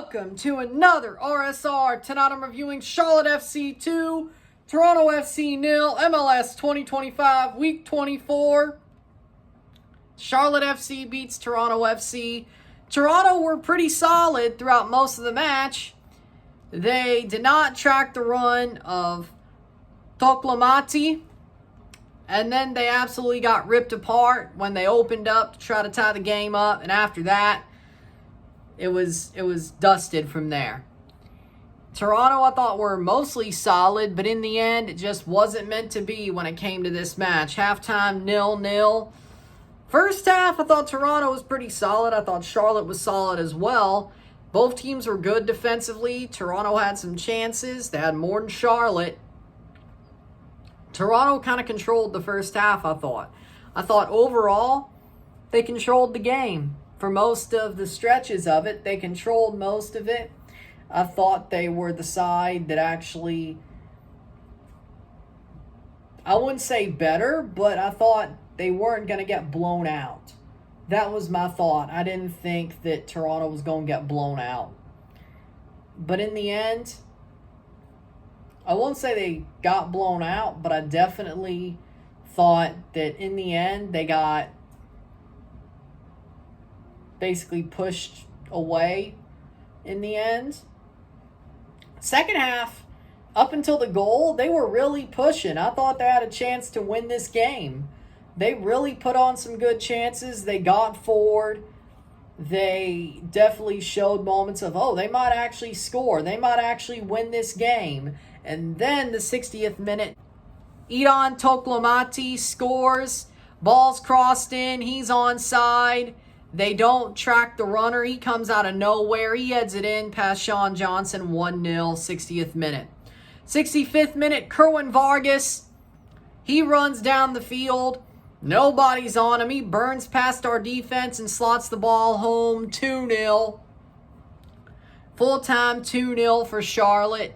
Welcome to another RSR. Tonight I'm reviewing Charlotte FC 2, Toronto FC 0, MLS 2025, Week 24. Charlotte FC beats Toronto FC. Toronto were pretty solid throughout most of the match. They did not track the run of Toklamati, and then they absolutely got ripped apart when they opened up to try to tie the game up, and after that, it was dusted from there. Toronto, I thought, were mostly solid, but in the end, it just wasn't meant to be when it came to this match. Halftime, 0-0. First half, I thought Toronto was pretty solid. I thought Charlotte was solid as well. Both teams were good defensively. Toronto had some chances. They had more than Charlotte. Toronto kind of controlled the first half, I thought. I thought overall, they controlled the game. For most of the stretches of it, they controlled most of it. I thought they were the side that actually, I wouldn't say better, but I thought they weren't going to get blown out. That was my thought. I didn't think that Toronto was going to get blown out. But in the end, I won't say they got blown out, but I definitely thought that in the end they got basically pushed away in the end. Second half, up until the goal, they were really pushing. I thought they had a chance to win this game. They really put on some good chances. They got forward. They definitely showed moments of, oh, they might actually score. They might actually win this game. And then the 60th minute, Edon Toklamati scores. Ball's crossed in. He's onside. They don't track the runner. He comes out of nowhere. He heads it in past Sean Johnson, 1-0, 60th minute. 65th minute, Kerwin Vargas. He runs down the field. Nobody's on him. He burns past our defense and slots the ball home, 2-0. Full-time 2-0 for Charlotte.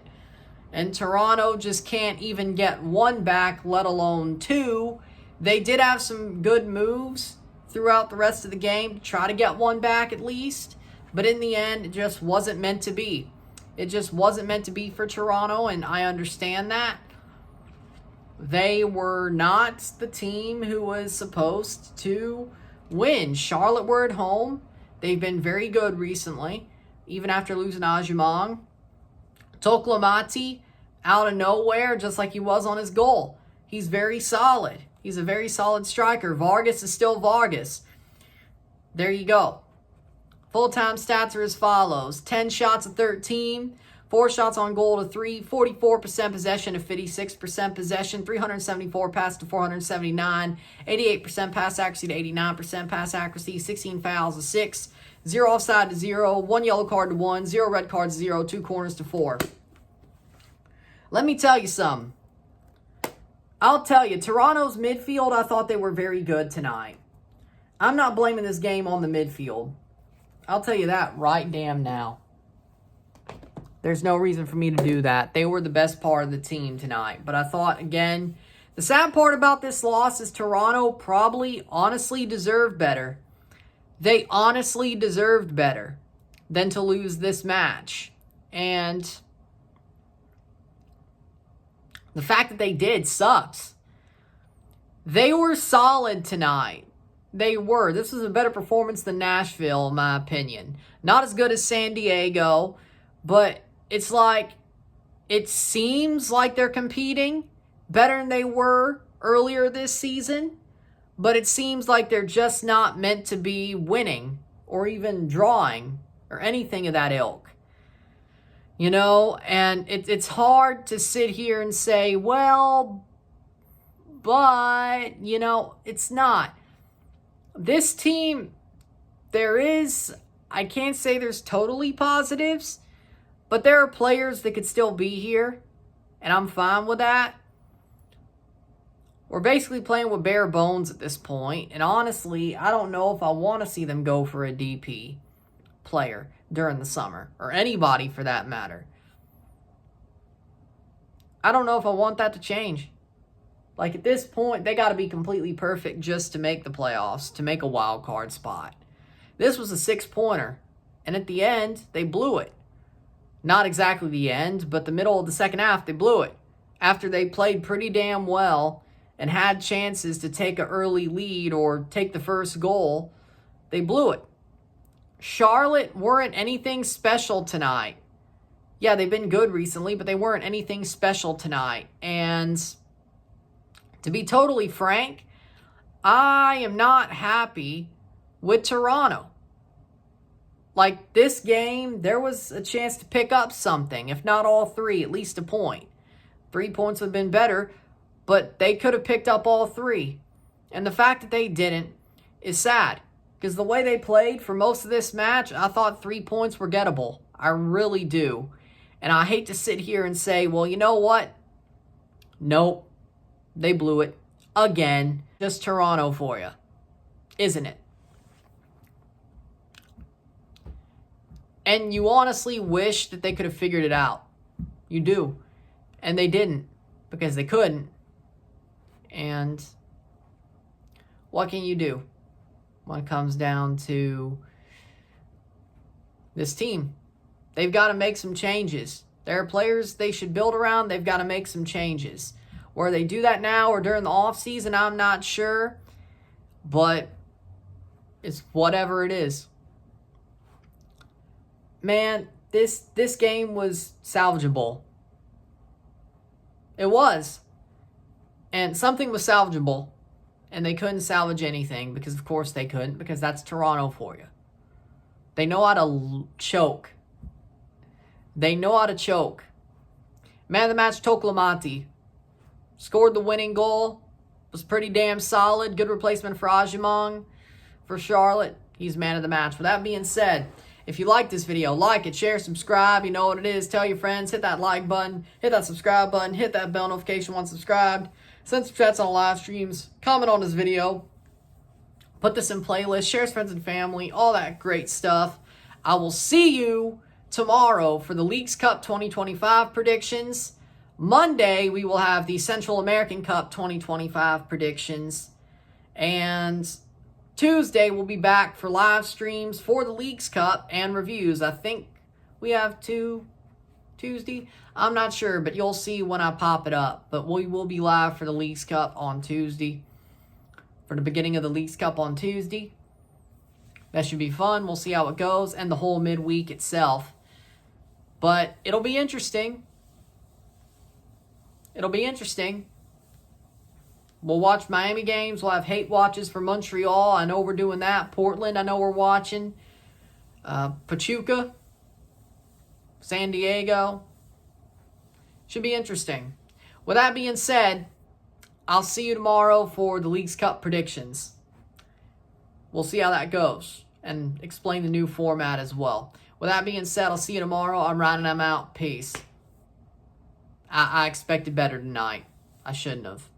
And Toronto just can't even get one back, let alone two. They did have some good moves throughout the rest of the game to try to get one back at least. But in the end, it just wasn't meant to be. It just wasn't meant to be for Toronto, and I understand that. They were not the team who was supposed to win. Charlotte were at home. They've been very good recently, even after losing Ajumong. Toklamati, out of nowhere, just like he was on his goal. He's very solid. He's a very solid striker. Vargas is still Vargas. There you go. Full-time stats are as follows. 10 shots of 13. 4 shots on goal to 3. 44% possession to 56% possession. 374 pass to 479. 88% pass accuracy to 89% pass accuracy. 16 fouls to 6. 0 offside to 0. 1 yellow card to 1. 0 red cards to 0. 2 corners to 4. Let me tell you something. I'll tell you, Toronto's midfield, I thought they were very good tonight. I'm not blaming this game on the midfield. I'll tell you that right damn now. There's no reason for me to do that. They were the best part of the team tonight. But I thought, again, the sad part about this loss is Toronto probably honestly deserved better. They honestly deserved better than to lose this match. And the fact that they did sucks. They were solid tonight. They were. This was a better performance than Nashville, in my opinion. Not as good as San Diego, but it's like, it seems like they're competing better than they were earlier this season, but it seems like they're just not meant to be winning or even drawing or anything of that ilk. You know, and it's hard to sit here and say, well, but, you know, it's not. This team, I can't say there's totally positives, but there are players that could still be here, and I'm fine with that. We're basically playing with bare bones at this point, and honestly, I don't know if I want to see them go for a DP player during the summer, or anybody for that matter. I don't know if I want that to change. Like, at this point, they got to be completely perfect just to make the playoffs, to make a wild card spot. This was a 6-pointer, and at the end, they blew it. Not exactly the end, but the middle of the second half, they blew it. After they played pretty damn well and had chances to take an early lead or take the first goal, they blew it. Charlotte weren't anything special tonight. Yeah, they've been good recently, but they weren't anything special tonight. And to be totally frank, I am not happy with Toronto. Like, this game, there was a chance to pick up something. If not all three, at least a point. 3 points would have been better, but they could have picked up all three. And the fact that they didn't is sad. Because the way they played for most of this match, I thought 3 points were gettable. I really do. And I hate to sit here and say, well, you know what? Nope. They blew it. Again. Just Toronto for you. Isn't it? And you honestly wish that they could have figured it out. You do. And they didn't. Because they couldn't. And what can you do when it comes down to this team? They've got to make some changes. There are players they should build around. They've got to make some changes. Whether they do that now or during the offseason, I'm not sure. But it's whatever it is. Man, this game was salvageable. It was. And something was salvageable. And they couldn't salvage anything because, of course, they couldn't. Because that's Toronto for you. They know how to choke. They know how to choke. Man of the match, Toklamati. Scored the winning goal. Was pretty damn solid. Good replacement for Ajimong. For Charlotte, he's man of the match. With that being said, if you like this video, like it, share, subscribe. You know what it is. Tell your friends. Hit that like button. Hit that subscribe button. Hit that bell notification once subscribed. Send some chats on live streams. Comment on this video. Put this in playlist. Share with friends and family. All that great stuff. I will see you tomorrow for the Leagues Cup 2025 predictions. Monday, we will have the Central American Cup 2025 predictions. And Tuesday, we'll be back for live streams for the Leagues Cup and reviews. I think we have 2 Tuesday. I'm not sure, but you'll see when I pop it up. But we will be live for the Leagues Cup on Tuesday. For the beginning of the Leagues Cup on Tuesday. That should be fun. We'll see how it goes. And the whole midweek itself. But it'll be interesting. It'll be interesting. We'll watch Miami games. We'll have hate watches for Montreal. I know we're doing that. Portland, I know we're watching. Pachuca. San Diego. Should be interesting. With that being said, I'll see you tomorrow for the Leagues Cup predictions. We'll see how that goes. And explain the new format as well. With that being said, I'll see you tomorrow. I'm Ryan and I'm out. Peace. I expected better tonight. I shouldn't have.